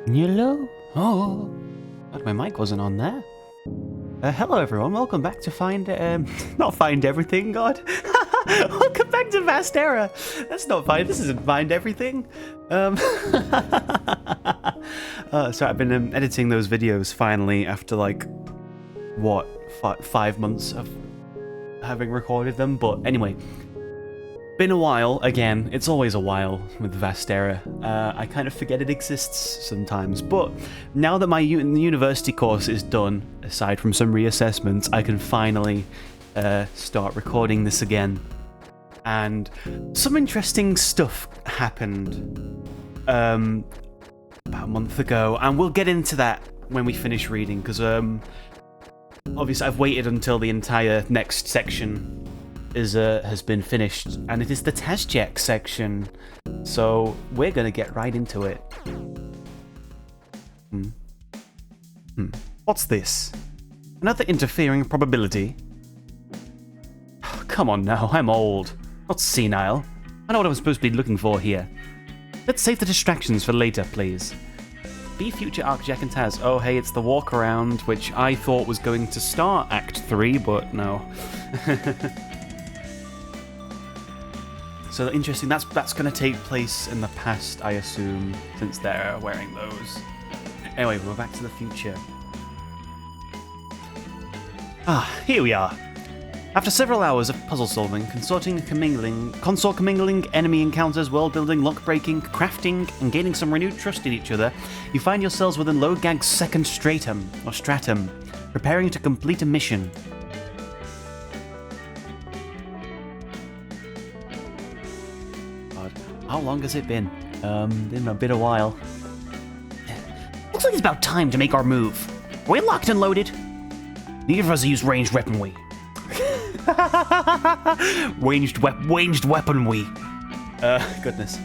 Hello? Oh, God, my mic wasn't on there. Hello everyone, welcome back to not Find Everything, God. Welcome back to Vast Era. This isn't Find Everything. So I've been editing those videos finally after like, what, 5 months of having recorded them, but anyway. Been a while, again, it's always a while with Vastera. I kind of forget it exists sometimes, but now that my university course is done, aside from some reassessments, I can finally start recording this again. And some interesting stuff happened about a month ago, and we'll get into that when we finish reading, because obviously I've waited until the entire next section has been finished, and it is the Tazjek section, so we're gonna get right into it. What's this? Another interfering probability? Come on now, I'm old, not senile. I know what I'm supposed to be looking for here. Let's save the distractions for later, please. Be future Arcjack and Taz. Oh hey, it's the walk around, which I thought was going to start Act 3, but no. So interesting, that's going to take place in the past, I assume, since they're wearing those. Anyway, we're back to the future. Here we are. After several hours of puzzle solving, consort commingling, enemy encounters, world building, lock breaking, crafting, and gaining some renewed trust in each other, you find yourselves within Logag's second stratum, preparing to complete a mission. How long has it been? Been a while. Looks like it's about time to make our move. Are we locked and loaded? Neither of us use ranged weaponry. Ranged weaponry. Goodness.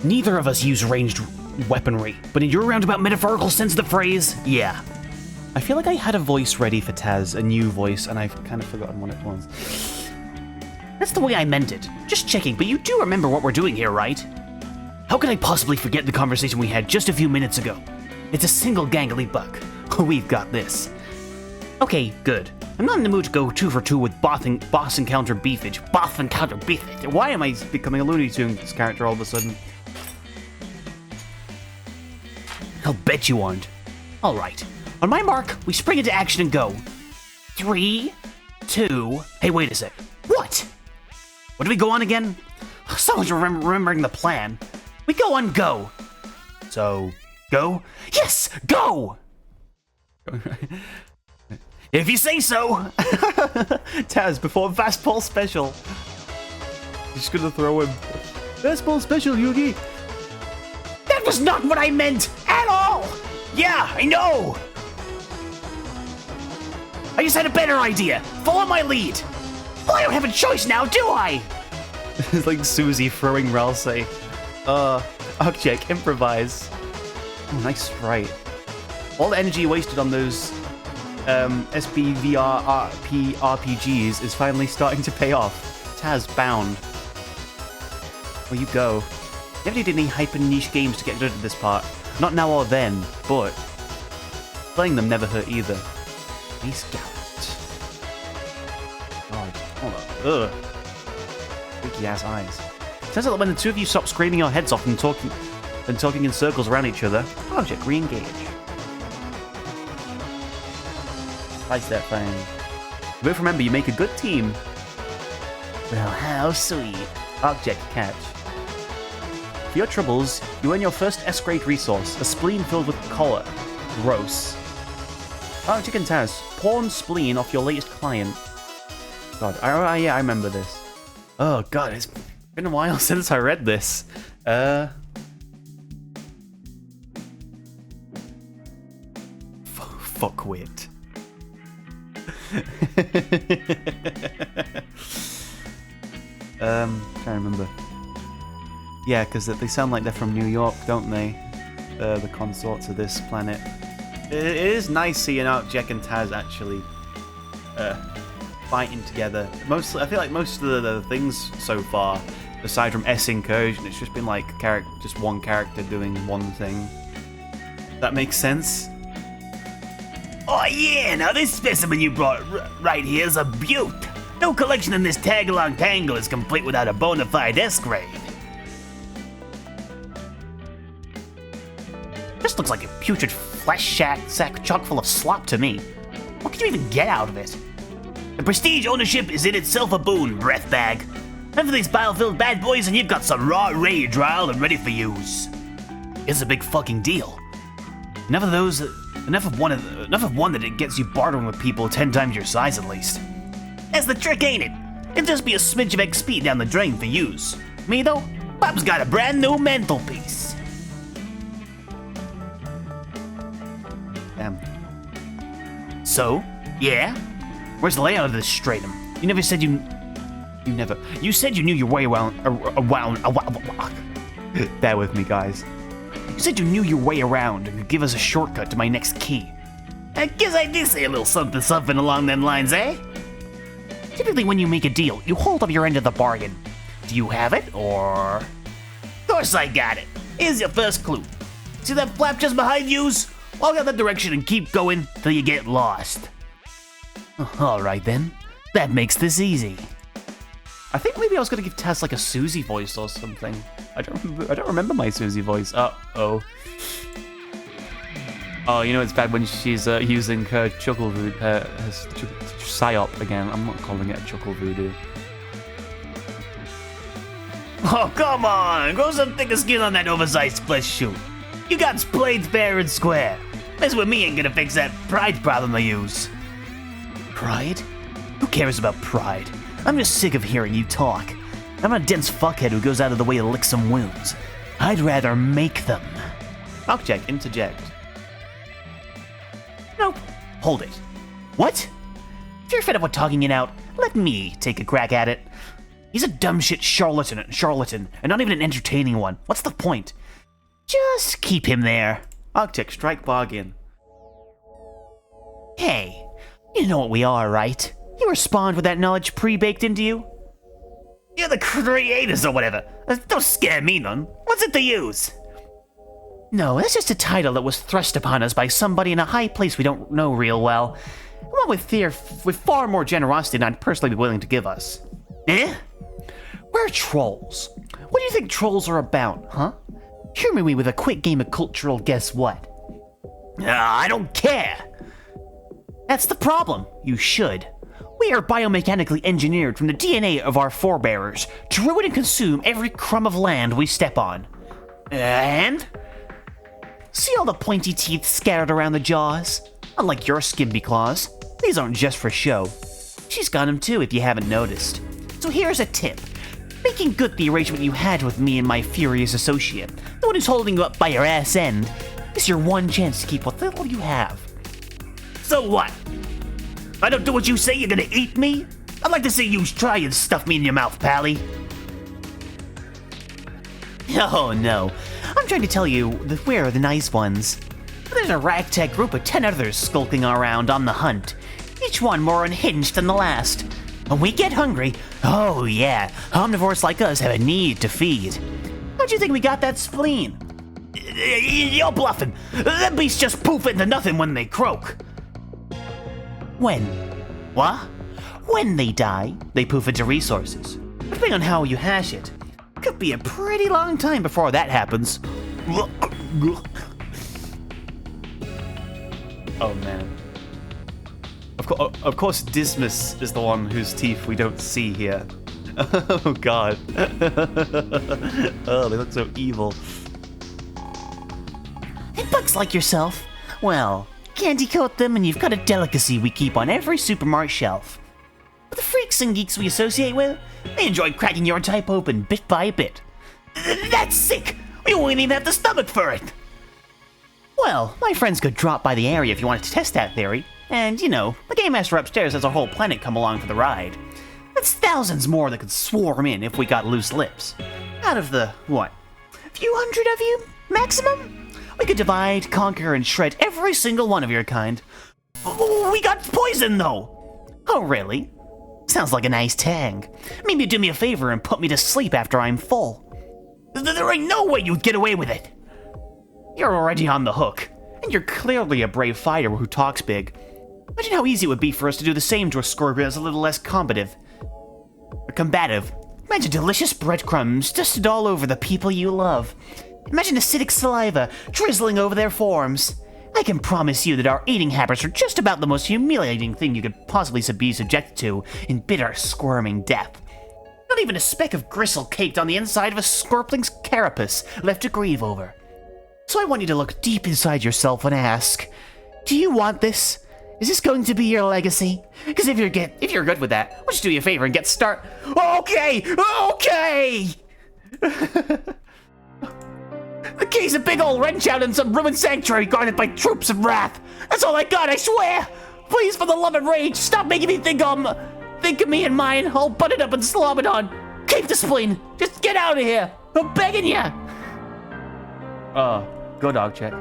Neither of us use ranged weaponry, but in your roundabout metaphorical sense of the phrase, yeah. I feel like I had a voice ready for Taz, a new voice, and I've kind of forgotten what it was. That's the way I meant it. Just checking, but you do remember what we're doing here, right? How could I possibly forget the conversation we had just a few minutes ago? It's a single gangly buck. We've got this. Okay, good. I'm not in the mood to go 2 for 2 with boss encounter beefage. Boss encounter beefage. Why am I becoming a Looney Tunes character all of a sudden? I'll bet you aren't. Alright. On my mark, we spring into action and go. 3, 2... Hey, wait a sec. What? What do we go on again? Someone's remembering the plan. We go on go. So, go? Yes, go! If you say so! Taz, before Fast Ball Special. Just gonna throw him. Fast Ball Special, Yugi! That was not what I meant at all! Yeah, I know! I just had a better idea. Follow my lead. Well, I don't have a choice now, do I? It's like Susie throwing Ralsei. Arcjack, improvise. Oh, nice sprite. All the energy wasted on those SBVRPGs is finally starting to pay off. Taz, bound. Where you go. Never did any hyper niche games to get good at this part. Not now or then, but playing them never hurt either. Ace Gallant. God, hold up. Ugh. Freaky ass eyes. Turns out that when the two of you stop screaming your heads off and talking in circles around each other, Arcjack re-engage. Slice that thing. You both remember you make a good team. Well, how sweet. Arcjack catch. For your troubles, you earn your first S-grade resource, a spleen filled with choler. Gross. Arcjack and Taz, pawn spleen off your latest client. God, yeah, I remember this. Oh god, it's been a while since I read this. Fuckwit. Trying to remember. Yeah, because they sound like they're from New York, don't they? The consorts of this planet. It is nice seeing Arcjack and Taz actually fighting together. I feel like most of the things so far aside from S incursion, it's just been like just one character doing one thing. That makes sense? Oh yeah, now this specimen you brought right here is a beaut. No collection in this tag-along tangle is complete without a bona fide S-grade. This looks like a putrid flesh sack chock full of slop to me. What can you even get out of it? The prestige ownership is in itself a boon, breath bag. And for these bile-filled bad boys, and you've got some raw rage riled and ready for use. It's a big fucking deal. Enough of those, enough of one that it gets you bartering with people 10 times your size at least. That's the trick, ain't it? It'll just be a smidge of XP down the drain for use. Me though, Bob's got a brand new mantelpiece. Damn. So, yeah? Where's the layout of this stratum? You never said you said you knew your way around. Bear with me, guys. You said you knew your way around and could give us a shortcut to my next key. I guess I did say a little something along them lines, eh? Typically when you make a deal, you hold up your end of the bargain. Do you have it, or...? Of course I got it. Here's your first clue. See that flap just behind yous? Walk out that direction and keep going till you get lost. Alright then. That makes this easy. I think maybe I was gonna give Taz like a Susie voice or something. I don't remember my Susie voice. Oh, you know it's bad when she's using her chuckle voodoo, her psyop again. I'm not calling it a chuckle voodoo. Oh, come on! Grow some thicker skin on that oversized flesh shoot. You got played fair and square. Mess with me ain't gonna fix that pride problem I use. Pride? Who cares about pride? I'm just sick of hearing you talk. I'm a dense fuckhead who goes out of the way to lick some wounds. I'd rather make them. Object, interject. Nope. Hold it. What? If you're fed up with talking it out, let me take a crack at it. He's a dumb shit charlatan, and not even an entertaining one. What's the point? Just keep him there. Arctic, strike bargain. Hey, you know what we are, right? You respond with that knowledge pre-baked into you? You're the creators or whatever. Don't scare me none. What's it to use? No, that's just a title that was thrust upon us by somebody in a high place we don't know real well. One with far more generosity than I'd personally be willing to give us. Eh? We're trolls. What do you think trolls are about, huh? Humor me with a quick game of cultural guess what. I don't care. That's the problem. You should. We are biomechanically engineered from the DNA of our forebears to ruin and consume every crumb of land we step on. And? See all the pointy teeth scattered around the jaws? Unlike your skimpy claws, these aren't just for show. She's got them too if you haven't noticed. So here's a tip. Making good the arrangement you had with me and my furious associate, the one who's holding you up by your ass end, is your one chance to keep what little you have. So what? If I don't do what you say, you're gonna eat me? I'd like to see you try and stuff me in your mouth, Pally. Oh no, I'm trying to tell you that we're the nice ones. There's a ragtag group of 10 others skulking around on the hunt, each one more unhinged than the last. When we get hungry, oh yeah, omnivores like us have a need to feed. How'd you think we got that spleen? You're bluffing. That beasts just poof into nothing when they croak. When? What? When they die, they poof into resources. Depending on how you hash it, could be a pretty long time before that happens. Oh man. Of course, Dismas is the one whose teeth we don't see here. Oh god. Oh, they look so evil. And bugs like yourself, well, candy coat them and you've got a delicacy we keep on every supermarket shelf. But the freaks and geeks we associate with, they enjoy cracking your type open bit by bit. That's sick! We won't even have the stomach for it! Well, my friends could drop by the area if you wanted to test that theory. And, you know, the Game Master upstairs has a whole planet come along for the ride. That's thousands more that could swarm in if we got loose lips. Out of the, what, few hundred of you, maximum? We could divide, conquer, and shred every single one of your kind. We got poison, though! Oh, really? Sounds like a nice tang. Maybe do me a favor and put me to sleep after I'm full. There ain't no way you'd get away with it. You're already on the hook, and you're clearly a brave fighter who talks big. Imagine how easy it would be for us to do the same to a scorpion that's a little less combative. Imagine delicious breadcrumbs dusted all over the people you love. Imagine acidic saliva drizzling over their forms. I can promise you that our eating habits are just about the most humiliating thing you could possibly be subjected to in bitter, squirming death. Not even a speck of gristle caked on the inside of a scorpion's carapace left to grieve over. So I want you to look deep inside yourself and ask, do you want this? Is this going to be your legacy? Because if you're good with that, why don't you do you a favor and get start? Okay! The key's a big old wrench out in some ruined sanctuary guarded by troops of wrath. That's all I got, I swear! Please, for the love and rage, stop making me think of me and mine, all butted up and slobbered on. Keep the spleen. Just get out of here. I'm begging you. Go dog check.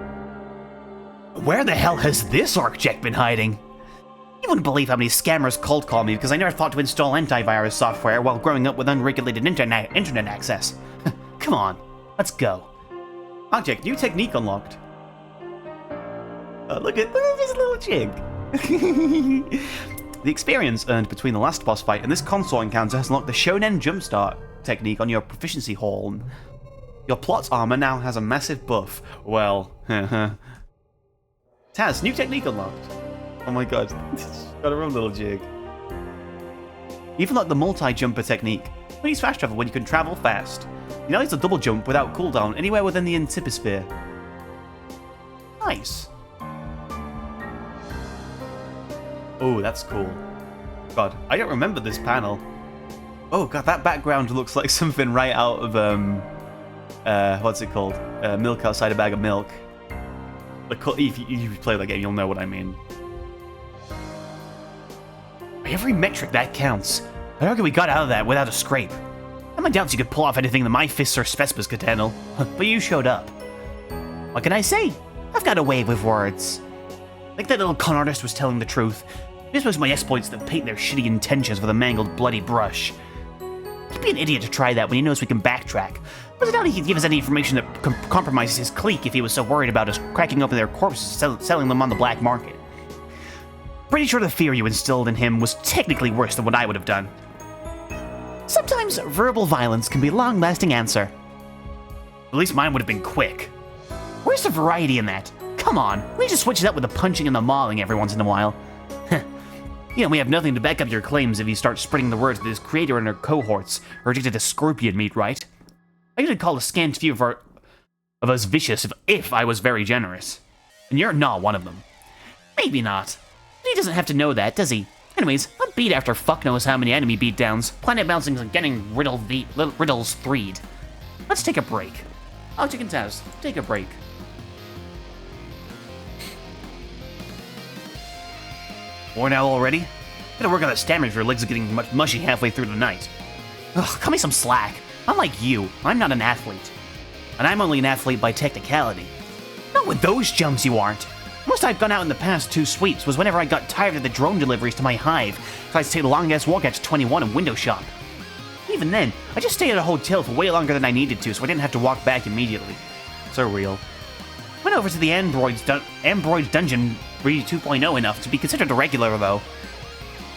Where the hell has this Arcject been hiding? You wouldn't believe how many scammers cold call me because I never thought to install antivirus software while growing up with unregulated internet access. Come on, let's go. Arcject, new technique unlocked. Look at this little jig. The experience earned between the last boss fight and this console encounter has unlocked the Shonen Jumpstart technique on your proficiency horn. Your plot's armor now has a massive buff. Well, Taz, new technique unlocked. Oh my god, got her own little jig. Even like the multi-jumper technique. When use fast travel when you can travel fast. You know it's a double jump without cooldown anywhere within the Antiposphere. Nice. Oh, that's cool. God, I don't remember this panel. Oh god, that background looks like something right out of what's it called? Milk Outside a Bag of Milk. If you play that game, you'll know what I mean. By every metric, that counts. I reckon we got out of that without a scrape. I have my doubts you could pull off anything that my fists or Spespers could handle, but you showed up. What can I say? I've got a way with words. Like that little con artist was telling the truth. This was my exploits that paint their shitty intentions with a mangled, bloody brush. He'd be an idiot to try that when he knows we can backtrack. But I doubt he could give us any information that compromises his clique if he was so worried about us cracking open their corpses and selling them on the black market. Pretty sure the fear you instilled in him was technically worse than what I would have done. Sometimes verbal violence can be a long-lasting answer. At least mine would have been quick. Where's the variety in that? Come on, we just switch it up with the punching and the mauling every once in a while. You know, we have nothing to back up your claims if you start spreading the word that his creator and her cohorts are addicted to scorpion meat, right? I usually call a scant few of us vicious if I was very generous. And you're not one of them. Maybe not. But he doesn't have to know that, does he? Anyways, I'm beat after fuck knows how many enemy beatdowns, planet bouncings, and getting riddles threed. Let's take a break. Arcject and Taz, take a break. Worn out already? Gotta work on that stamina if your legs are getting much mushy halfway through the night. Ugh, cut me some slack. Unlike you, I'm not an athlete. And I'm only an athlete by technicality. Not with those jumps you aren't. Most I've gone out in the past 2 sweeps was whenever I got tired of the drone deliveries to my hive, so I'd take a long-ass walk out to 21 and window shop. Even then, I just stayed at a hotel for way longer than I needed to, so I didn't have to walk back immediately. So real. Went over to the Android Dungeon Breed 2.0 enough to be considered a regular, though.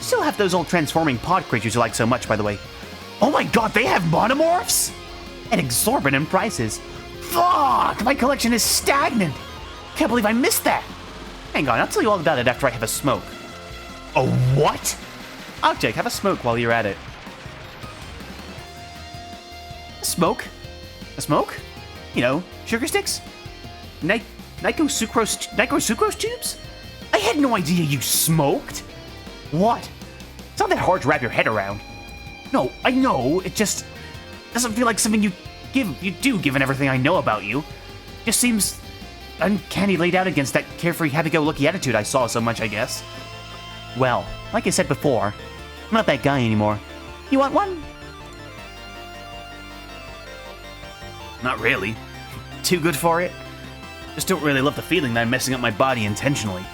Still have those old transforming pod creatures you like so much, by the way. Oh my god, they have monomorphs? At exorbitant prices. Fuck, my collection is stagnant. Can't believe I missed that. Hang on, I'll tell you all about it after I have a smoke. A what? Arcject, have a smoke while you're at it. A smoke? A smoke? You know, sugar sticks? Nitro sucrose tubes? I had no idea you smoked. What? It's not that hard to wrap your head around. No, I know, it just doesn't feel like something you do given everything I know about you. Just seems uncanny laid out against that carefree, happy-go-lucky attitude I saw so much, I guess. Well, like I said before, I'm not that guy anymore. You want one? Not really. Too good for it? Just don't really love the feeling that I'm messing up my body intentionally.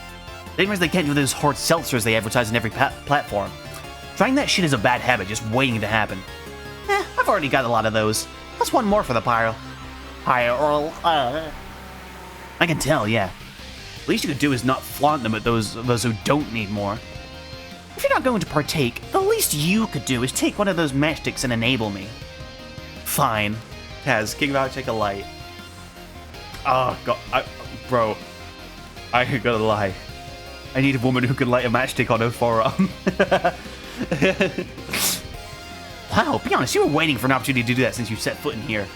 Same as they can't do those hard seltzers they advertise on every platform. Trying that shit is a bad habit, just waiting to happen. I've already got a lot of those. That's one more for the pyro. I can tell, yeah. Least you could do is not flaunt them at those who don't need more. If you're not going to partake, the least you could do is take one of those matchsticks and enable me. Fine. Kaz, King Vouch, take a light. Oh, God. Bro. I gotta lie. I need a woman who can light a matchstick on her forearm. Wow, be honest, you were waiting for an opportunity to do that since you set foot in here.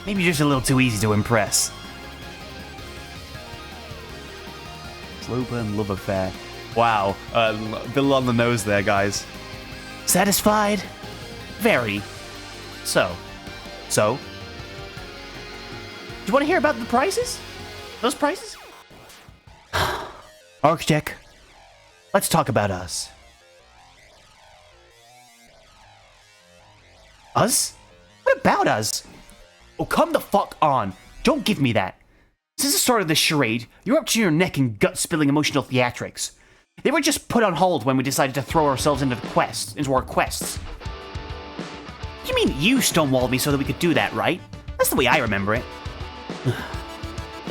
Maybe you're just a little too easy to impress. Slow burn love affair. Wow, a little on the nose there, guys. Satisfied? Very. So? Do you want to hear about the prices? Those prices? Architect, let's talk about us. Us? What about us? Oh, come the fuck on. Don't give me that. Since the start of this charade, you're up to your neck in gut-spilling emotional theatrics. They were just put on hold when we decided to throw ourselves into our quests. You mean you stonewalled me so that we could do that, right? That's the way I remember it.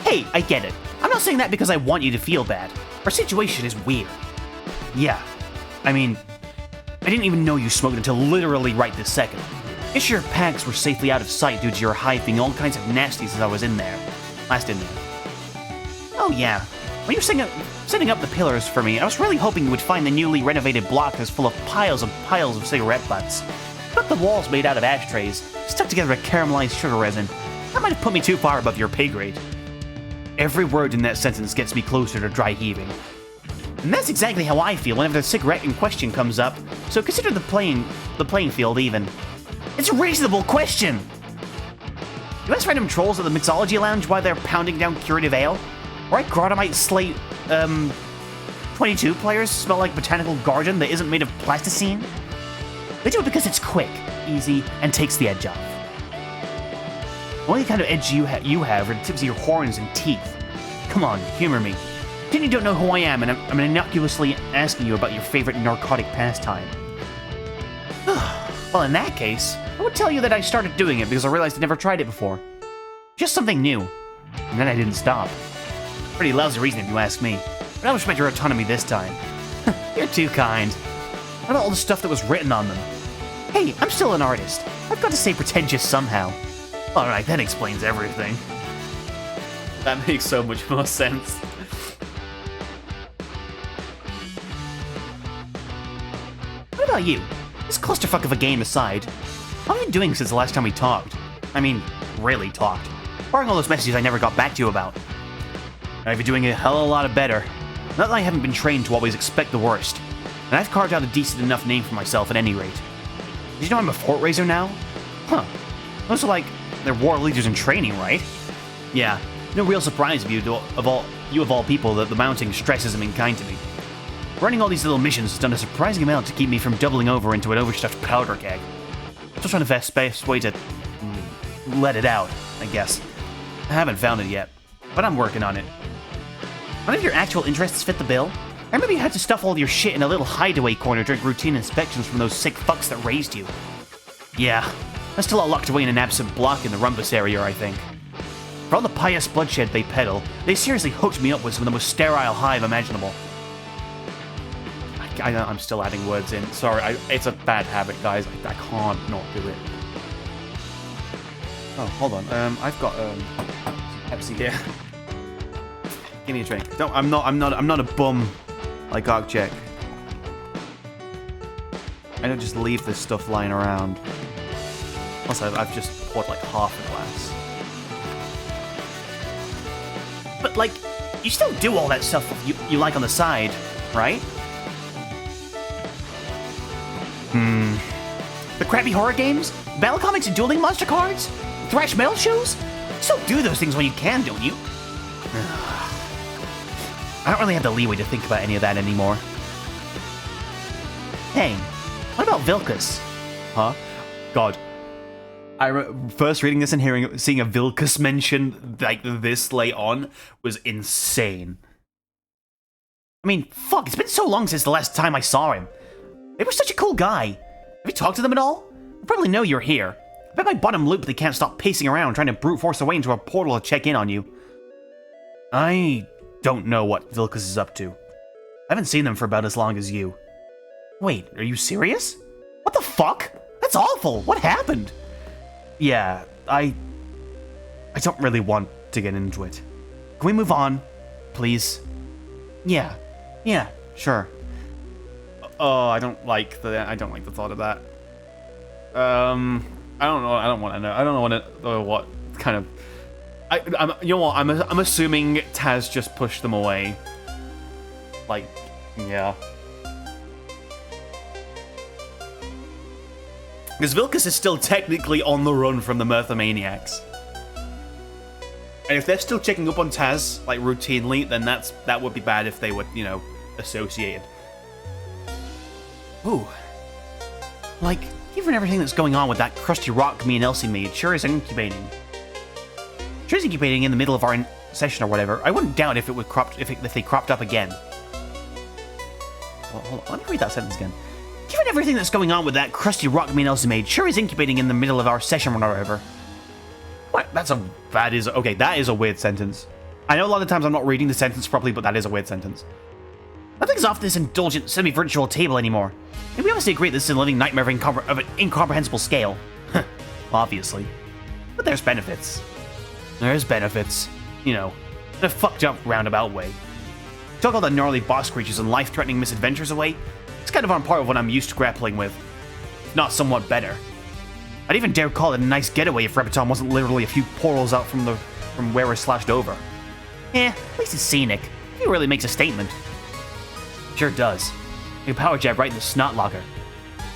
Hey, I get it. I'm not saying that because I want you to feel bad. Our situation is weird. Yeah. I mean, I didn't even know you smoked until literally right this second. Guess your packs were safely out of sight due to your hyping all kinds of nasties as I was in there. Last in there. Oh yeah. When you were setting up the pillars for me, I was really hoping you would find the newly renovated block that's full of piles of cigarette butts. But the walls made out of ashtrays, stuck together with caramelized sugar resin. That might have put me too far above your pay grade. Every word in that sentence gets me closer to dry heaving. And that's exactly how I feel whenever the cigarette in question comes up, so consider the playing field even. It's a reasonable question! You ask random trolls at the Mixology Lounge why they're pounding down curative ale? Or I Grottomite slate, 22 players smell like botanical garden that isn't made of plasticine? They do it because it's quick, easy, and takes the edge off. The only kind of edge you have are the tips of your horns and teeth. Come on, humor me. Pretend you don't know who I am, and I'm innocuously asking you about your favorite narcotic pastime. Well, in that case, I would tell you that I started doing it because I realized I'd never tried it before. Just something new. And then I didn't stop. Pretty lousy reason if you ask me, but I respect your autonomy this time. You're too kind. What about all the stuff that was written on them? Hey, I'm still an artist. I've got to stay pretentious somehow. Alright, that explains everything. That makes so much more sense. What about you? This clusterfuck of a game aside, how have you been doing since the last time we talked? I mean, really talked. Barring all those messages I never got back to you about. I've been doing a hell of a lot better. Not that I haven't been trained to always expect the worst. And I've carved out a decent enough name for myself at any rate. Did you know I'm a fort raiser now? Huh. Those are like, they're war leaders in training, right? Yeah, no real surprise of you of all people that the mounting stresses them in kind to me. Running all these little missions has done a surprising amount to keep me from doubling over into an overstuffed powder keg. Still trying to find the best way to let it out, I guess. I haven't found it yet, but I'm working on it. None of your actual interests fit the bill? Or maybe you had to stuff all your shit in a little hideaway corner during routine inspections from those sick fucks that raised you. Yeah, I'm still all locked away in an absent block in the rumpus area, I think. For all the pious bloodshed they peddle, they seriously hooked me up with some of the most sterile hive imaginable. I'm still adding words in. Sorry, it's a bad habit, guys. I can't not do it. Oh, hold on. I've got Pepsi here. Give me a drink. No, I'm not a bum like Arcjack. I don't just leave this stuff lying around. Plus, I've just poured like half a glass. But like, you still do all that stuff you like on the side, right? The crappy horror games? Battle comics and dueling monster cards? Thrash metal shows? You still do those things when you can, don't you? I don't really have the leeway to think about any of that anymore. Hey, what about Vilcus? Huh? God. First reading this and seeing a Vilcus mention like this late on was insane. I mean, fuck, it's been so long since the last time I saw him. They were such a cool guy. Have you talked to them at all? They probably know you're here. I bet my bottom loop they can't stop pacing around trying to brute force their way into a portal to check in on you. I don't know what Vilkas is up to. I haven't seen them for about as long as you. Wait, are you serious? What the fuck? That's awful. What happened? Yeah, I don't really want to get into it. Can we move on, please? Yeah, sure. Oh, I don't like the thought of that. I don't know. I don't want to know. I don't know what kind of. You know what? I'm assuming Taz just pushed them away. Like, yeah. Because Vilkas is still technically on the run from the Mirthamaniacs. And if they're still checking up on Taz, like, routinely, then that would be bad if they were, you know, associated. Ooh. Like, given everything that's going on with that crusty rock me and Elsie made, sure is incubating. Sure is incubating in the middle of our session or whatever. I wouldn't doubt if they cropped up again. Well, hold on, let me read that sentence again. Given everything that's going on with that crusty rock me and Elsie made, sure is incubating in the middle of our session or whatever. What? That is a weird sentence. I know a lot of times I'm not reading the sentence properly, but that is a weird sentence. Nothing's off this indulgent semi-virtual table anymore. And we obviously agree this is a living nightmare of an incomprehensible scale. Obviously. But there's benefits. There's benefits. You know, in a fucked up roundabout way. Took all the gnarly boss creatures and life-threatening misadventures away. It's kind of on par with what I'm used to grappling with. If not somewhat better. I'd even dare call it a nice getaway if Repeton wasn't literally a few portals out from where we're slashed over. At least it's scenic. It really makes a statement. Sure does. Like a power jab right in the snot locker.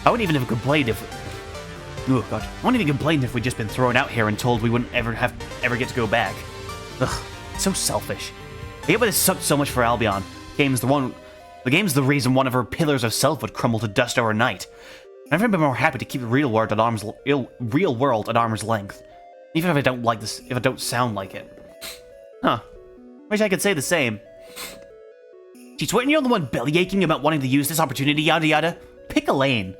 I wouldn't even have complained if... Oh god. I wouldn't even complain if we'd just been thrown out here and told we wouldn't ever get to go back. Ugh, so selfish. I get why this sucked so much for Albion. The game's the reason one of her pillars of self would crumble to dust overnight. I've never been more happy to keep the real world at arm's length. Even if I don't like this, if I don't sound like it. Huh. Wish I could say the same. Geez, weren't you the one bellyaching about wanting to use this opportunity, yada yada? Pick a lane.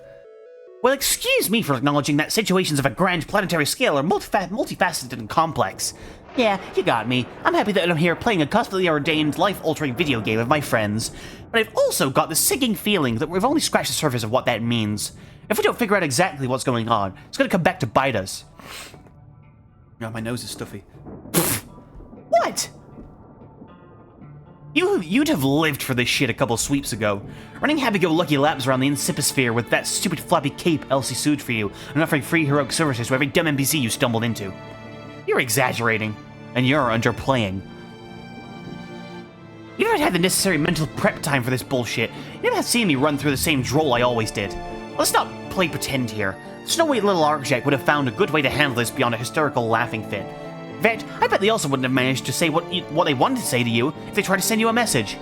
Well, excuse me for acknowledging that situations of a grand planetary scale are multifaceted and complex. Yeah, you got me. I'm happy that I'm here playing a cosmically ordained, life-altering video game with my friends. But I've also got the sinking feeling that we've only scratched the surface of what that means. If we don't figure out exactly what's going on, it's gonna come back to bite us. Oh, my nose is stuffy. What? You'd have lived for this shit a couple sweeps ago. Running happy-go-lucky laps around the Inciposphere with that stupid floppy cape Elsie sewed for you, and offering free heroic services to every dumb NPC you stumbled into. You're exaggerating, and you're underplaying. You haven't had the necessary mental prep time for this bullshit. You never have seen me run through the same droll I always did. Let's not play pretend here. Snow-White Little Archjack would have found a good way to handle this beyond a hysterical laughing fit. Vet, I bet they also wouldn't have managed to say what they wanted to say to you if they tried to send you a message.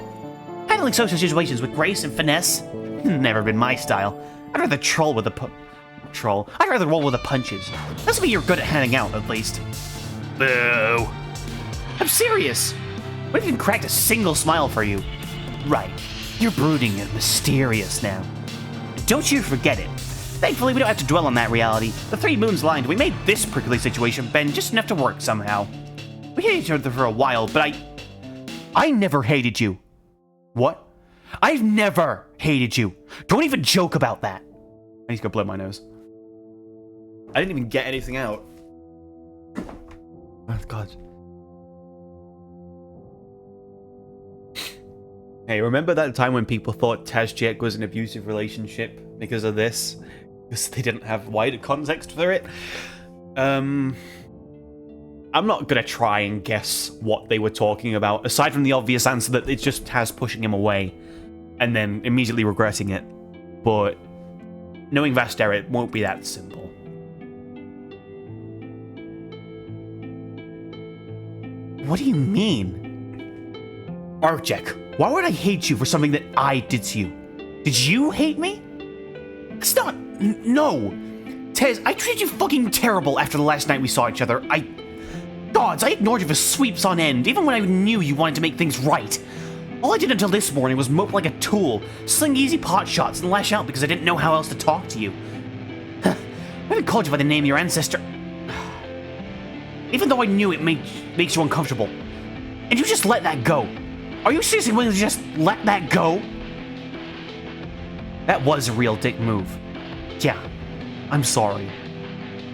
Handling social situations with grace and finesse? Never been my style. I'd rather roll with the punches. That's what you're good at handing out, at least. Boo. I'm serious. What even cracked a single smile for you? Right. You're brooding and mysterious now. Don't you forget it. Thankfully, we don't have to dwell on that reality. The 3 moons aligned, we made this prickly situation bend just enough to work somehow. We hated each other for a while, but I never hated you. What? I've never hated you. Don't even joke about that. I need to go blow my nose. I didn't even get anything out. Oh, God. Hey, remember that time when people thought Taz was an abusive relationship because of this? Because they didn't have wider context for it? I'm not gonna try and guess what they were talking about, aside from the obvious answer that it's just Taz pushing him away, and then immediately regretting it. But knowing Vastera, it won't be that simple. What do you mean? Archjack, why would I hate you for something that I did to you? Did you hate me? It's not... No! Tez, I treated you fucking terrible after the last night we saw each other. Gods, I ignored you for sweeps on end, even when I knew you wanted to make things right. All I did until this morning was mope like a tool, sling easy pot shots, and lash out because I didn't know how else to talk to you. I haven't called you by the name of your ancestor. Even though I knew it makes you uncomfortable. And you just let that go. Are you seriously willing to just let that go? That was a real dick move. Yeah, I'm sorry.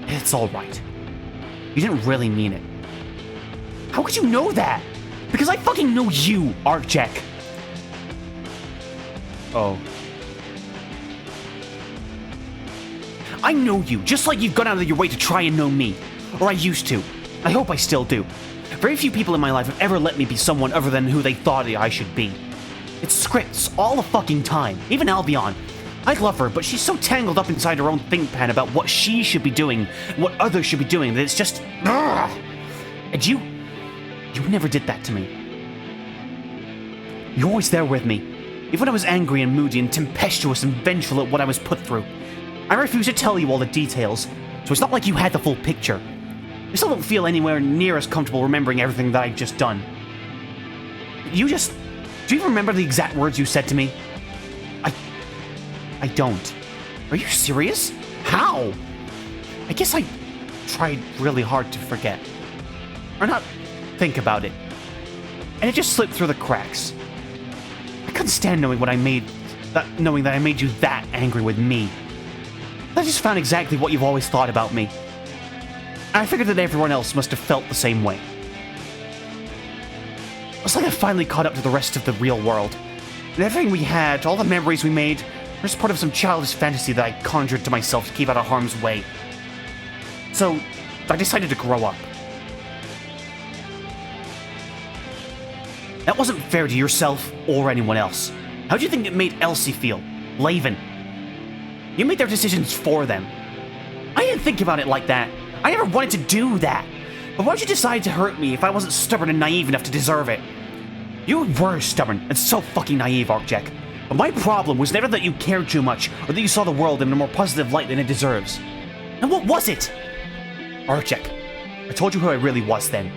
It's alright. You didn't really mean it. How could you know that? Because I fucking know you, Arcjack. Oh. I know you, just like you've gone out of your way to try and know me. Or I used to. I hope I still do. Very few people in my life have ever let me be someone other than who they thought I should be. It's scripts all the fucking time. Even Albion. I love her, but she's so tangled up inside her own think pan about what she should be doing and what others should be doing that it's just... Ugh. And you never did that to me. You're always there with me. Even when I was angry and moody and tempestuous and vengeful at what I was put through. I refuse to tell you all the details, so it's not like you had the full picture. I still don't feel anywhere near as comfortable remembering everything that I've just done. Do you even remember the exact words you said to me? I don't. Are you serious? How? I guess I tried really hard to forget. Or not think about it. And it just slipped through the cracks. I couldn't stand knowing that I made you that angry with me. I just found exactly what you've always thought about me. And I figured that everyone else must have felt the same way. It's like I finally caught up to the rest of the real world. And everything we had, all the memories we made, were just part of some childish fantasy that I conjured to myself to keep out of harm's way. So, I decided to grow up. That wasn't fair to yourself or anyone else. How do you think it made Elsie feel? Laven? You made their decisions for them. I didn't think about it like that. I never wanted to do that. But why'd you decide to hurt me if I wasn't stubborn and naive enough to deserve it? You were stubborn and so fucking naive, Arcjack. But my problem was never that you cared too much or that you saw the world in a more positive light than it deserves. And what was it? Arcjack, I told you who I really was then.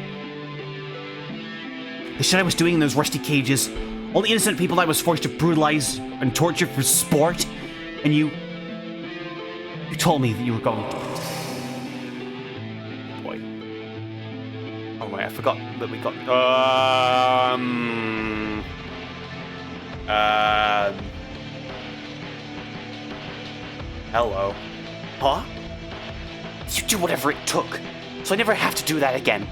The shit I was doing in those rusty cages, all the innocent people I was forced to brutalize and torture for sport, and you told me that you were going to... Boy. Oh wait, I forgot that we got... Hello. Huh? You do whatever it took, so I never have to do that again.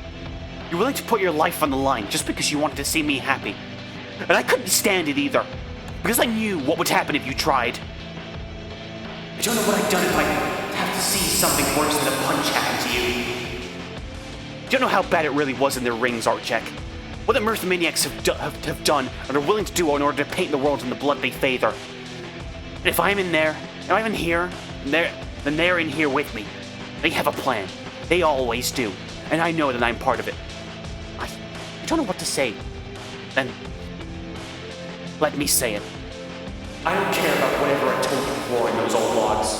You're willing to put your life on the line just because you wanted to see me happy. And I couldn't stand it either, because I knew what would happen if you tried. I don't know what I'd done if I have to see something worse than a punch happen to you. You don't know how bad it really was in their rings, Arcjack. What the Mirth Maniacs have done and are willing to do in order to paint the world in the blood they favor. And if I'm in there, if I'm in here, then they're in here with me. They have a plan. They always do. And I know that I'm part of it. I don't know what to say. Then let me say it. I don't care about whatever I told you before in those old logs.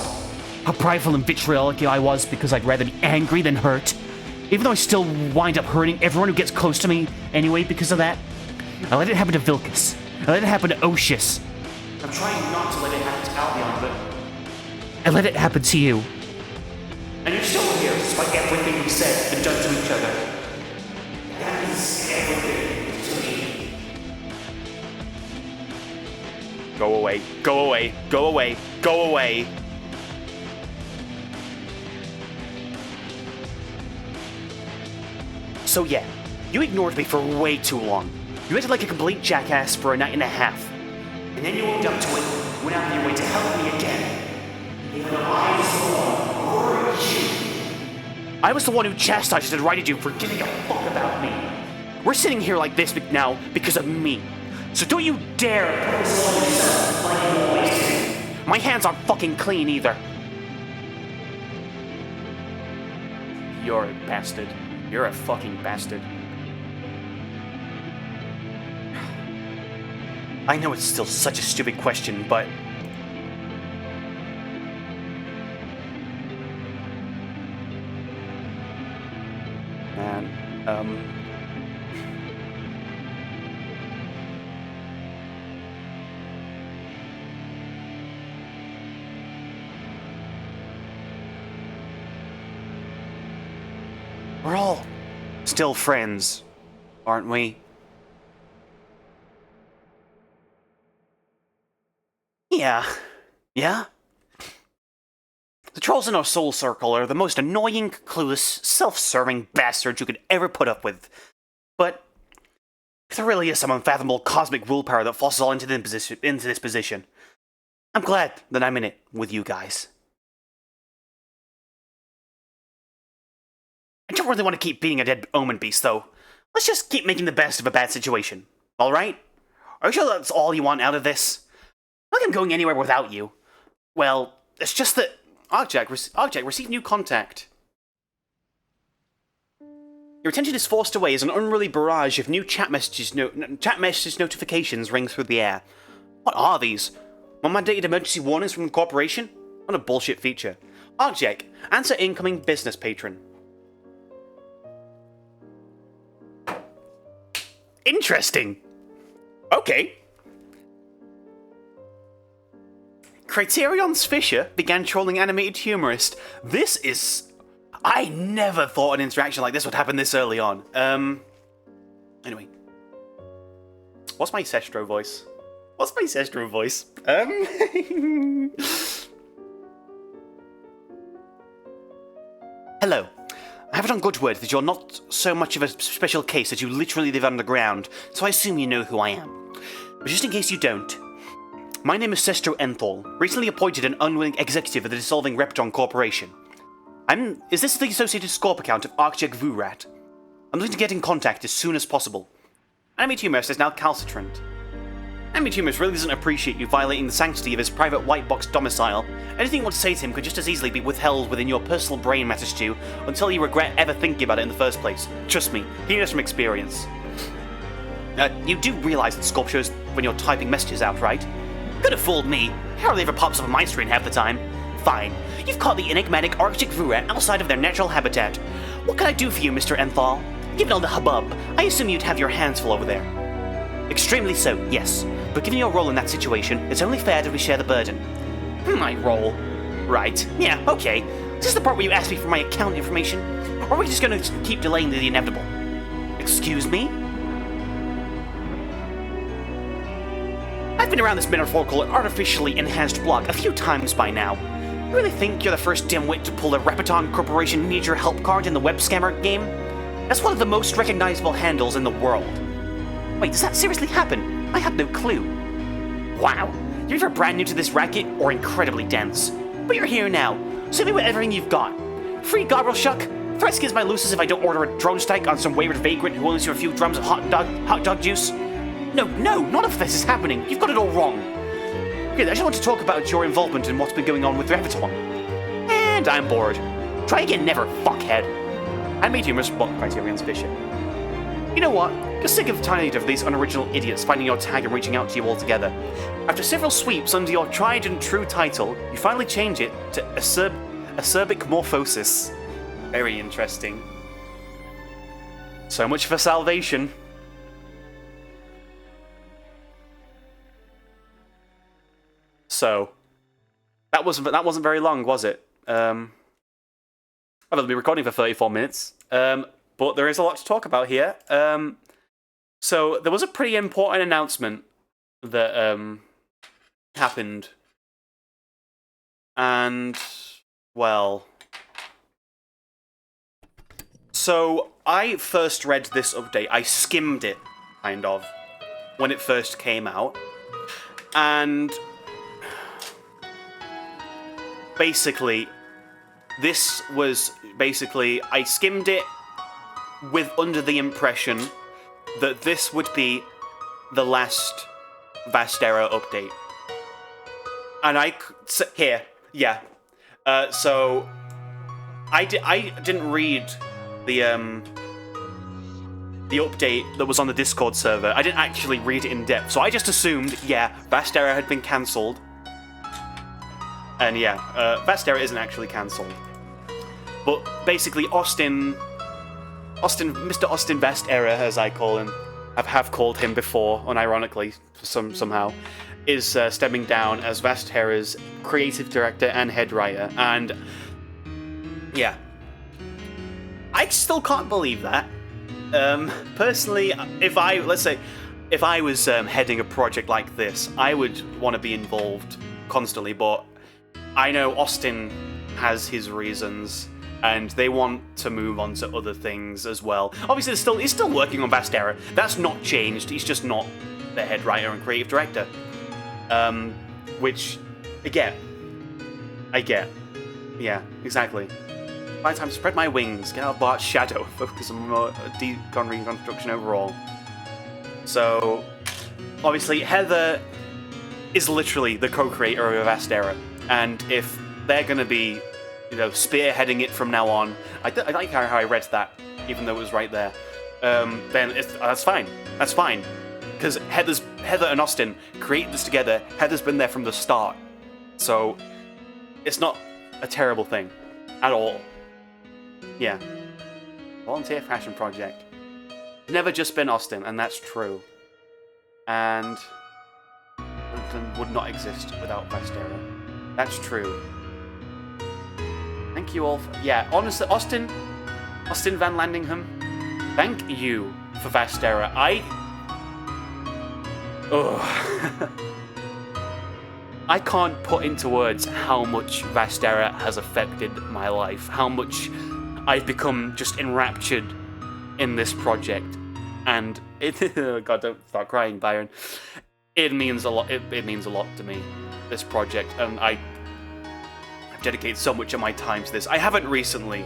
How prideful and vitriolic I was because I'd rather be angry than hurt. Even though I still wind up hurting everyone who gets close to me anyway because of that. I let it happen to Vilcus. I let it happen to Oceus. I'm trying not to let it happen to Albion, but I let it happen to you. And you're still here despite everything we said and done to each other. That means everything to me. Go away. Go away. Go away. Go away. So yeah, you ignored me for way too long. You acted like a complete jackass for a night and a half. And then you owned up to it, went out of your way to help me again. Even though I was the one who hurt you. I was the one who chastised and derided you for giving a fuck about me. We're sitting here like this now because of me. So don't you dare put this on yourself like you always do. My hands aren't fucking clean either. You're a bastard. You're a fucking bastard. I know it's still such a stupid question, but... Man, still friends, aren't we? Yeah. Yeah? The trolls in our soul circle are the most annoying, clueless, self-serving bastards you could ever put up with. But there really is some unfathomable cosmic willpower that forces us all into this position. I'm glad that I'm in it with you guys. I don't really want to keep beating a dead omen beast, though. Let's just keep making the best of a bad situation. Alright? Are you sure that's all you want out of this? Not like I'm going anywhere without you. Well, it's just that Object received new contact. Your attention is forced away as an unruly barrage of new chat message notifications ring through the air. What are these? Mandated emergency warnings from the corporation? What a bullshit feature. Object, answer incoming business patron. Interesting. Okay. Criterion's Fisher began trolling animated humorist. This is... I never thought an interaction like this would happen this early on. Anyway. What's my Sestro voice? Hello. I have it on good word that you're not so much of a special case that you literally live underground, so I assume you know who I am. But just in case you don't, my name is Sestro Enthal, recently appointed an unwilling executive of the dissolving Repton Corporation. Is this the associated Scorp account of Archeg Vurat? I'm looking to get in contact as soon as possible. Animate Humorist is now calcitrant. Animate Humorist really doesn't appreciate you violating the sanctity of his private white box domicile. Anything you want to say to him could just as easily be withheld within your personal brain matter stew until you regret ever thinking about it in the first place. Trust me, he knows from experience. You do realise that Scorp shows when you're typing messages out, right? Could have fooled me. Hardly ever pops up on my screen half the time. Fine. You've caught the enigmatic Arctic Vurat outside of their natural habitat. What can I do for you, Mr. Enthal? Given all the hubbub, I assume you'd have your hands full over there. Extremely so, yes. But given your role in that situation, it's only fair that we share the burden. My role? Right. Yeah, okay. Is this the part where you ask me for my account information? Or are we just going to keep delaying the inevitable? Excuse me? I've been around this metaphorical and artificially enhanced block a few times by now. You really think you're the first dimwit to pull a Repton Corporation need your help card in the web scammer game? That's one of the most recognizable handles in the world. Wait, does that seriously happen? I had no clue. Wow, you're either brand new to this racket or incredibly dense. But you're here now, so hit me with everything you've got. Free gobble shuck, threats against my luces if I don't order a drone strike on some wayward vagrant who only sees a few drums of hot dog juice. No, none of this is happening. You've got it all wrong. Okay, I just want to talk about your involvement in what's been going on with Repton. And I'm bored. Try again never, fuckhead. I made humorous Criterion's Fisher. You know what? Just sick of tired of these unoriginal idiots finding your tag and reaching out to you all together. After several sweeps under your tried and true title, you finally change it to Acerbic Morphosis. Very interesting. So much for salvation. So, that wasn't very long, was it? I've only been recording for 34 minutes, but there is a lot to talk about here. So, there was a pretty important announcement that happened. And, well... So, I first read this update. I skimmed it, kind of, when it first came out. And... basically, this was basically, I skimmed it under the impression that this would be the last Vastera update. And so I didn't read the update that was on the Discord server. I didn't actually read it in depth, so I just assumed, Vastera had been cancelled. And Vastera isn't actually cancelled. But basically, Mr. Austin Vastera, as I call him, have called him before, unironically, somehow, is stepping down as Vastera's creative director and head writer. And, I still can't believe that. Personally, let's say, if I was heading a project like this, I would want to be involved constantly, but I know Austin has his reasons, and they want to move on to other things as well. Obviously, he's still working on Vastera. That's not changed. He's just not the head writer and creative director. Which, I get. Yeah, exactly. By the time to spread my wings, get out of Bart's shadow, focus on more deep reconstruction overall. So, obviously, Heather is literally the co-creator of Vastera, and if they're going to be, spearheading it from now on, I like how I read that, even though it was right there. Then that's fine. That's fine, because Heather and Austin created this together. Heather's been there from the start, so it's not a terrible thing at all. Yeah. Volunteer fashion project. Never just been Austin, and that's true. And Brooklyn would not exist without Vastera. That's true. Thank you all for... Yeah, honestly, Austin Van Landingham, thank you for Vastera. I can't put into words how much Vastera has affected my life, how much I've become just enraptured in this project, and God, don't start crying, Byron. It means a lot. It means a lot to me, this project, and I've dedicated so much of my time to this. I haven't recently,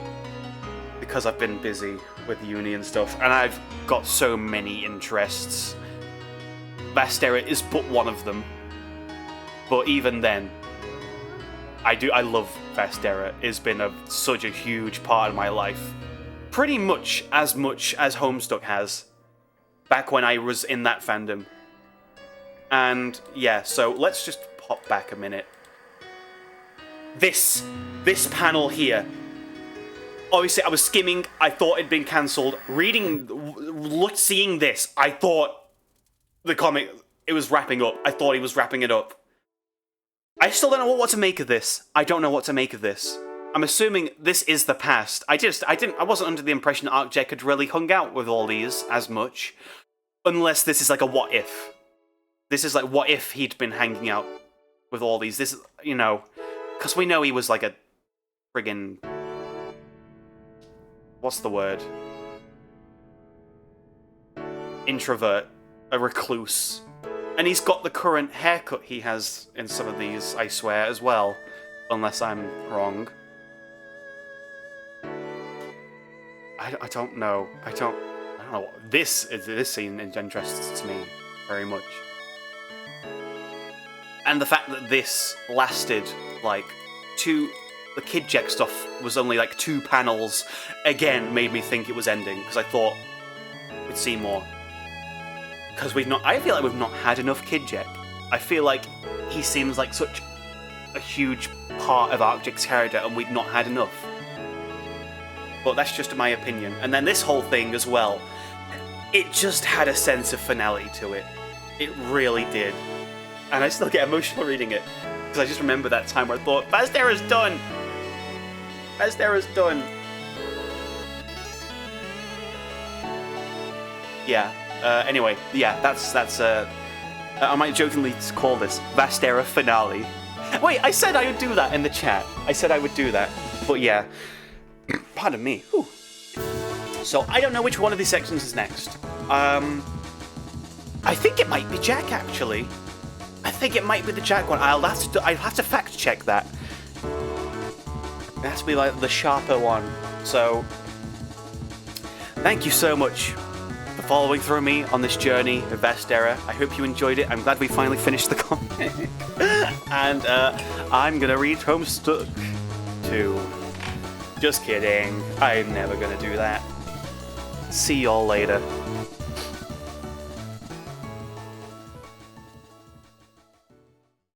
because I've been busy with uni and stuff, and I've got so many interests. Vastera is but one of them. But even then, I love Vastera. It's been such a huge part of my life. Pretty much as Homestuck has, back when I was in that fandom. And yeah, so let's just pop back a minute. This panel here. Obviously, I was skimming, I thought it'd been cancelled. Seeing this, I thought the comic, it was wrapping up. I thought he was wrapping it up. I still don't know what to make of this. I don't know what to make of this. I'm assuming this is the past. I wasn't under the impression that ArcJek had really hung out with all these as much. Unless this is like a what if. This is like what if he'd been hanging out with all these. This is, because we know he was like a friggin'... What's the word? Introvert. A recluse. And he's got the current haircut he has in some of these, I swear, as well. Unless I'm wrong. I don't know. I don't know. This scene interests me very much. And the fact that this lasted, like, the KidJek stuff was only, like, 2 panels, again, made me think it was ending, because I thought we'd see more. Because I feel like we've not had enough KidJek. I feel like he seems like such a huge part of ArcJek's character, and we've not had enough. But that's just my opinion. And then this whole thing as well, it just had a sense of finale to it. It really did. And I still get emotional reading it. Because I just remember that time where I thought, Vastera's done! Vastera's done! Yeah. Anyway, yeah, that's I might jokingly call this Vastera finale. Wait, I said I would do that in the chat. I said I would do that. But yeah. Pardon me. Whew. So, I don't know which one of these sections is next. I think it might be Jack, actually. I think it might be the Jack one. I'll have to fact check that. It has to be like the sharper one. So, thank you so much for following through me on this journey of Vastera. I hope you enjoyed it. I'm glad we finally finished the comic. And I'm gonna read Homestuck 2. Just kidding. I'm never gonna do that. See y'all later.